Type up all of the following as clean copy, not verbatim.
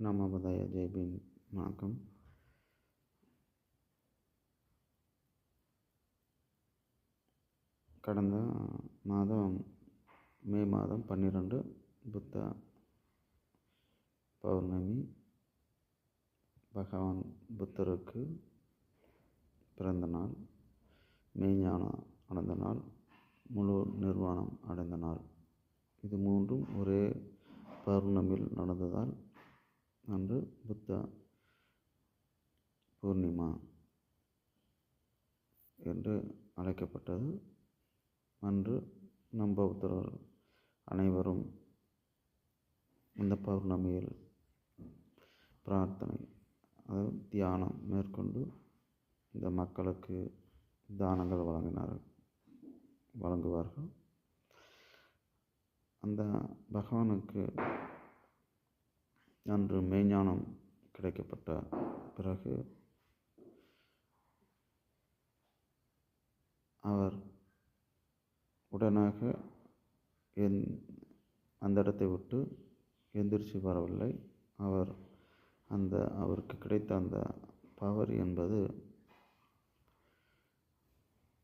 நமோ புத்தாய ஜெய் பீம். வணக்கம். கடந்த மாதம் மே மாதம் 12 புத்த பௌர்ணமி. பகவான் புத்தருக்கு பிறந்த நாள், மெய்ஞானம் அடைந்த நாள், முழு நிர்வாணம் அடைந்த நாள். இது மூன்றும் ஒரே பௌர்ணமியில் நடந்ததால் அன்று புத்த பூர்ணிமா என்று அழைக்கப்பட்டது. அன்று நம் பௌத்தர்கள் அனைவரும் இந்த பௌர்ணமியில் பிரார்த்தனை, அதாவது தியானம் மேற்கொண்டு இந்த மக்களுக்கு தானங்கள் வழங்குவார்கள். அந்த பகவானுக்கு அன்று மெய்ஞானம் கிடைக்கப்பட்ட பிறகு அவர் உடனாக அந்த இடத்தை விட்டு எந்திரிச்சு வரவில்லை. அவருக்கு கிடைத்த அந்த பவர் என்பது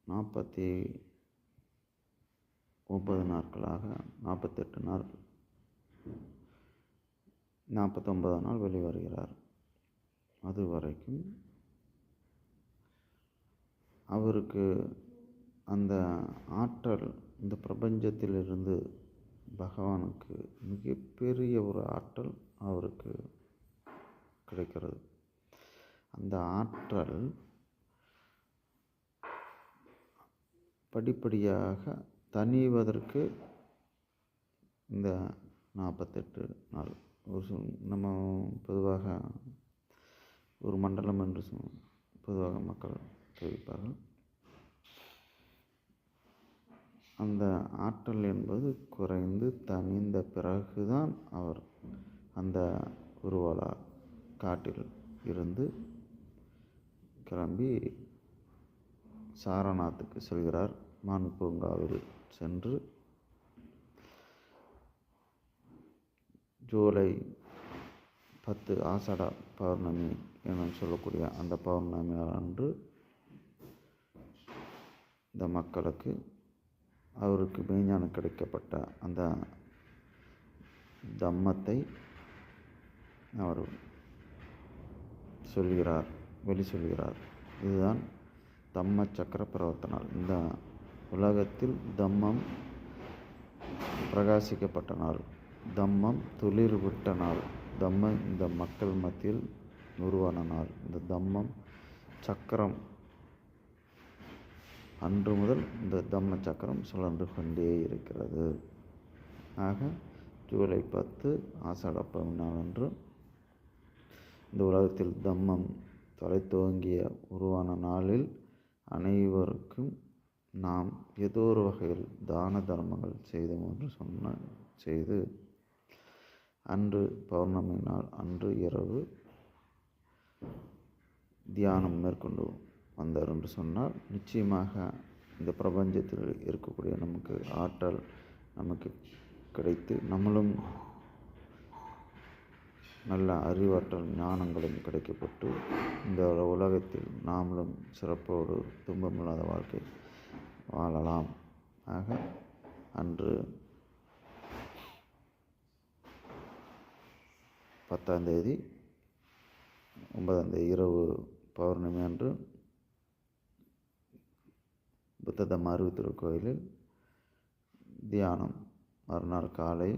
49 நாட்களாக 48 நாள் 49 நாள் வெளிவருகிறார். அது வரைக்கும் அவருக்கு அந்த ஆற்றல், இந்த பிரபஞ்சத்திலிருந்து பகவானுக்கு மிகப்பெரிய ஒரு ஆற்றல் அவருக்கு கிடைக்கிறது. அந்த ஆற்றல் படிப்படியாக தணிவதற்கு இந்த 48 நாள், நம்ம பொதுவாக ஒரு மண்டலம் என்று பொதுவாக மக்கள் தெரிவிப்பார்கள். அந்த ஆற்றல் என்பது குறைந்து தணிந்த பிறகுதான் அவர் அந்த உருவலா காட்டில் இருந்து கிளம்பி சாரநாத்துக்கு செல்கிறார். மான் பூங்காவில் சென்று ஜூலை 10 ஆஷாட பௌர்ணமி என சொல்லக்கூடிய அந்த பௌர்ணமி அன்று இந்த மக்களுக்கு அவருக்கு மெய்ஞானம் கிடைக்கப்பட்ட அந்த தம்மத்தை அவர் சொல்கிறார். இதுதான் தம்ம சக்கர பிரவர்த்தனால். இந்த உலகத்தில் தம்மம் பிரகாசிக்கப்பட்ட நாள், தம்மம் துளிர் விட்ட நாள், தம்மம் இந்த மக்கள் மத்தியில் உருவான நாள். இந்த தம்மம் சக்கரம் அன்று முதல் இந்த தம்ம சக்கரம் சுழன்று கொண்டே இருக்கிறது. ஆக ஜூலை 10 ஆஷாட பௌர்ணமி அன்று இந்த உலகத்தில் தம்மம் தலை துவங்கிய உருவான நாளில் அனைவருக்கும் நாம் ஏதோ ஒரு வகையில் தான தர்மங்கள் செய்தோம் என்று செய்து அன்று பௌர்ணமி நாள் அன்று இரவு தியானம் மேற்கொண்டு வந்தார் என்று சொன்னால், நிச்சயமாக இந்த பிரபஞ்சத்தில் இருக்கக்கூடிய நமக்கு ஆற்றல் நமக்கு கிடைத்து நம்மளும் நல்ல அறிவாற்றல் ஞானங்களும் கிடைக்கப்பட்டு இந்த உலகத்தில் நாமளும் சிறப்போடு துன்பமில்லாத வாழ்க்கை வாழலாம். ஆக அன்று 10ஆம் தேதி 9ஆம் தேதி இரவு பௌர்ணமி அன்று புத்த தம்ம அறிவு திருக்கோயிலில் தியானம், மறுநாள் காலை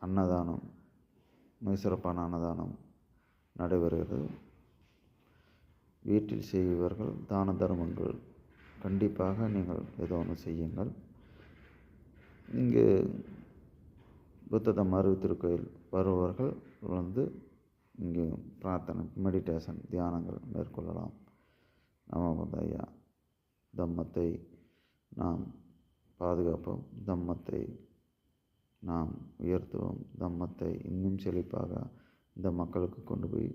அன்னதானம், மிக சிறப்பான அன்னதானம் நடைபெறுகிறது. வீட்டில் செய்பவர்கள் தான தர்மங்கள் கண்டிப்பாக நீங்கள் ஏதோ ஒன்று செய்யுங்கள். இங்கு புத்த தம்ம அறிவு திருக்கோயில் வருபவர்கள் இங்கு பிரார்த்தனை, மெடிடேஷன், தியானங்கள் மேற்கொள்ளலாம். நமோ புத்தாய. தம்மத்தை நாம் பாதுகாப்போம், தம்மத்தை நாம் உயர்த்துவோம், தம்மத்தை இன்னும் செழிப்பாக இந்த மக்களுக்கு கொண்டு போய்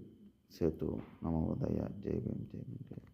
சேர்த்துவோம். நமோ புத்தாய. ஜெய் பீம், ஜெய் பீம், ஜெய்.